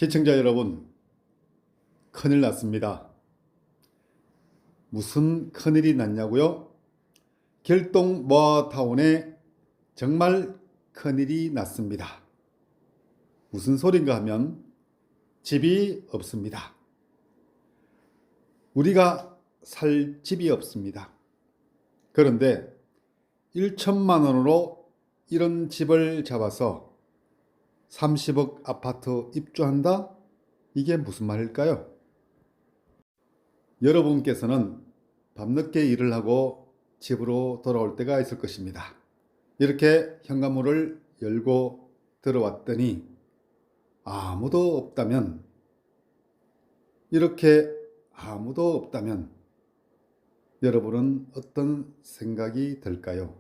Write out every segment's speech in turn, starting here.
시청자 여러분, 큰일 났습니다. 무슨 큰일이 났냐고요? 길동 모아타운에 정말 큰일이 났습니다. 무슨 소린가 하면 집이 없습니다. 우리가 살 집이 없습니다. 그런데 1천만 원으로 이런 집을 잡아서 30억 아파트 입주한다? 이게 무슨 말일까요? 여러분께서는 밤늦게 일을 하고 집으로 돌아올 때가 있을 것입니다. 이렇게 현관문을 열고 들어왔더니 아무도 없다면, 이렇게 아무도 없다면 여러분은 어떤 생각이 들까요?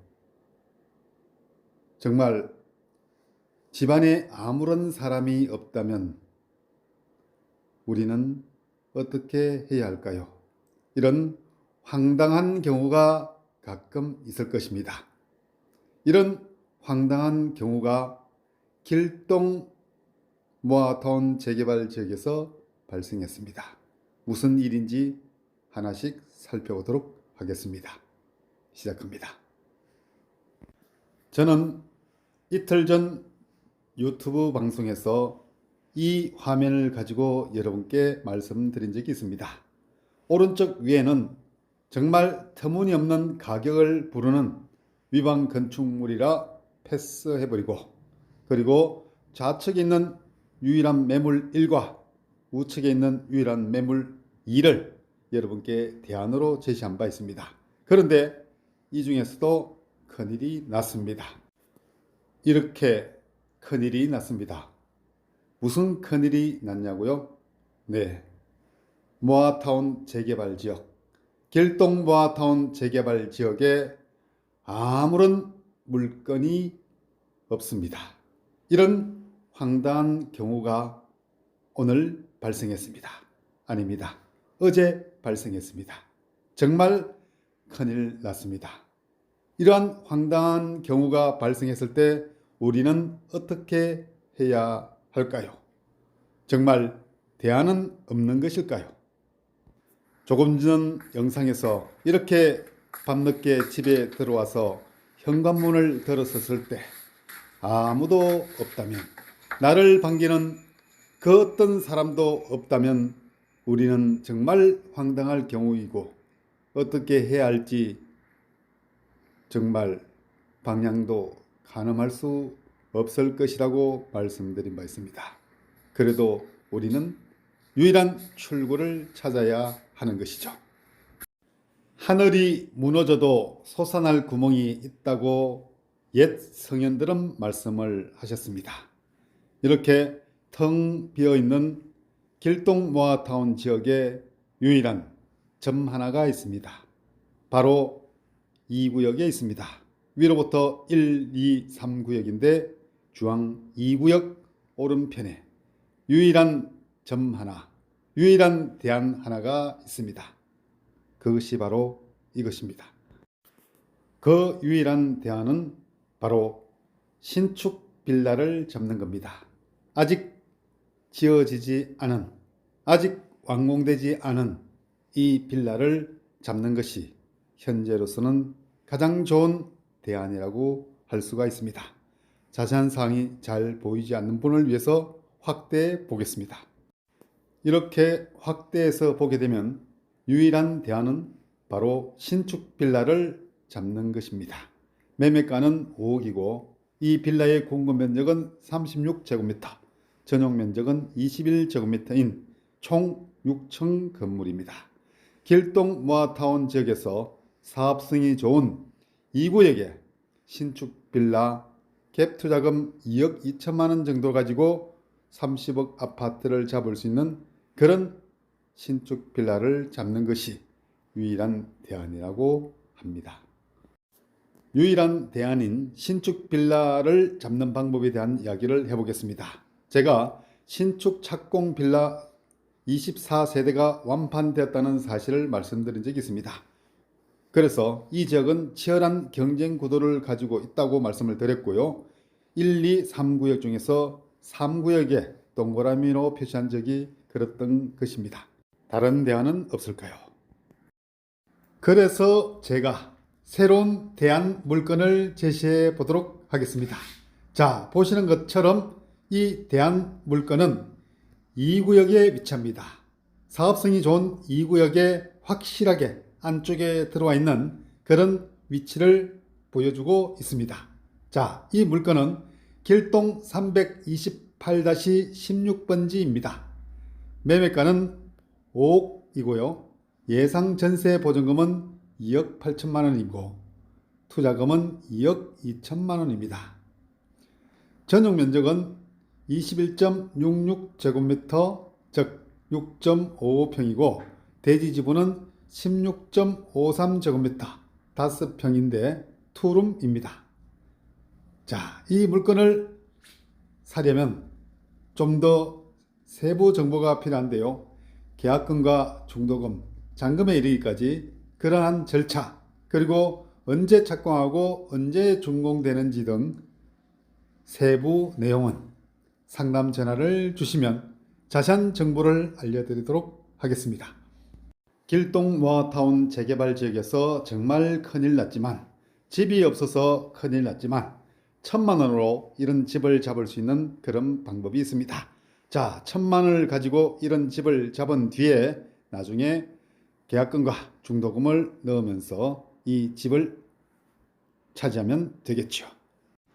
정말 집안에 아무런 사람이 없다면 우리는 어떻게 해야 할까요? 이런 황당한 경우가 가끔 있을 것입니다. 이런 황당한 경우가 길동 모아타운 재개발 지역에서 발생했습니다. 무슨 일인지 하나씩 살펴보도록 하겠습니다. 시작합니다. 저는 이틀 전 유튜브 방송에서 이 화면을 가지고 여러분께 말씀드린 적이 있습니다. 오른쪽 위에는 정말 터무니없는 가격을 부르는 위반 건축물이라 패스해버리고, 그리고 좌측에 있는 유일한 매물 1과 우측에 있는 유일한 매물 2를 여러분께 대안으로 제시한 바 있습니다. 그런데 이 중에서도 큰일이 났습니다. 이렇게 큰일이 났습니다. 무슨 큰일이 났냐고요? 네, 모아타운 재개발 지역, 길동 모아타운 재개발 지역에 아무런 물건이 없습니다. 이런 황당한 경우가 오늘 발생했습니다. 아닙니다. 어제 발생했습니다. 정말 큰일 났습니다. 이러한 황당한 경우가 발생했을 때 우리는 어떻게 해야 할까요? 정말 대안은 없는 것일까요? 조금 전 영상에서 이렇게 밤늦게 집에 들어와서 현관문을 들어섰을 때 아무도 없다면, 나를 반기는 그 어떤 사람도 없다면 우리는 정말 황당할 경우이고 어떻게 해야 할지 정말 방향도 가늠할 수 없을 것이라고 말씀드린 바 있습니다. 그래도 우리는 유일한 출구를 찾아야 하는 것이죠. 하늘이 무너져도 솟아날 구멍이 있다고 옛 성현들은 말씀을 하셨습니다. 이렇게 텅 비어있는 길동 모아타운 지역에 유일한 점 하나가 있습니다. 바로 2구역에 있습니다. 위로부터 1, 2, 3구역인데 중앙 2구역 오른편에 유일한 점 하나, 유일한 대안 하나가 있습니다. 그것이 바로 이것입니다. 그 유일한 대안은 바로 신축 빌라를 잡는 겁니다. 아직 지어지지 않은, 아직 완공되지 않은 이 빌라를 잡는 것이 현재로서는 가장 좋은 대안이라고 할 수가 있습니다. 자세한 사항이 잘 보이지 않는 분을 위해서 확대해 보겠습니다. 이렇게 확대해서 보게 되면 유일한 대안은 바로 신축 빌라를 잡는 것입니다. 매매가는 5억이고 이 빌라의 공급 면적은 36제곱미터, 전용 면적은 21제곱미터인 총 6층 건물입니다. 길동 모아타운 지역에서 사업성이 좋은 2구역에 신축 빌라 갭 투자금 2억 2천만 원 정도 가지고 30억 아파트를 잡을 수 있는 그런 신축 빌라를 잡는 것이 유일한 대안이라고 합니다. 유일한 대안인 신축 빌라를 잡는 방법에 대한 이야기를 해보겠습니다. 제가 신축 착공 빌라 24세대가 완판되었다는 사실을 말씀드린 적이 있습니다. 그래서 이 지역은 치열한 경쟁 구도를 가지고 있다고 말씀을 드렸고요. 1, 2, 3구역 중에서 3구역에 동그라미로 표시한 적이 그랬던 것입니다. 다른 대안은 없을까요? 그래서 제가 새로운 대안 물건을 제시해 보도록 하겠습니다. 자, 보시는 것처럼 이 대안 물건은 2구역에 위치합니다. 사업성이 좋은 2구역에 확실하게 안쪽에 들어와 있는 그런 위치를 보여주고 있습니다. 자, 이 물건은 길동 328-16번지입니다. 매매가는 5억이고요. 예상 전세 보증금은 2억 8천만 원이고 투자금은 2억 2천만 원입니다. 전용 면적은 21.66제곱미터, 즉 6.55평이고 대지 지분은 16.53제곱미터, 5평인데 투룸입니다. 자, 이 물건을 사려면 좀 더 세부 정보가 필요한데요. 계약금과 중도금, 잔금에 이르기까지 그러한 절차, 그리고 언제 착공하고 언제 준공되는지 등 세부 내용은 상담 전화를 주시면 자세한 정보를 알려드리도록 하겠습니다. 길동 모아타운 재개발 지역에서 정말 큰일 났지만, 집이 없어서 큰일 났지만 1,000만 원으로 이런 집을 잡을 수 있는 그런 방법이 있습니다. 자, 1,000만 원을 가지고 이런 집을 잡은 뒤에 나중에 계약금과 중도금을 넣으면서 이 집을 차지하면 되겠죠.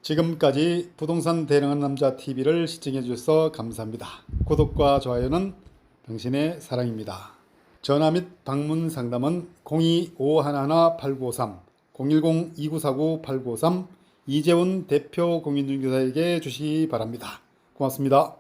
지금까지 부동산 대령한 남자 TV를 시청해 주셔서 감사합니다. 구독과 좋아요는 당신의 사랑입니다. 전화 및 방문 상담은 02-511-8953, 010-2949-8953, 이재훈 대표 공인중개사에게 주시기 바랍니다. 고맙습니다.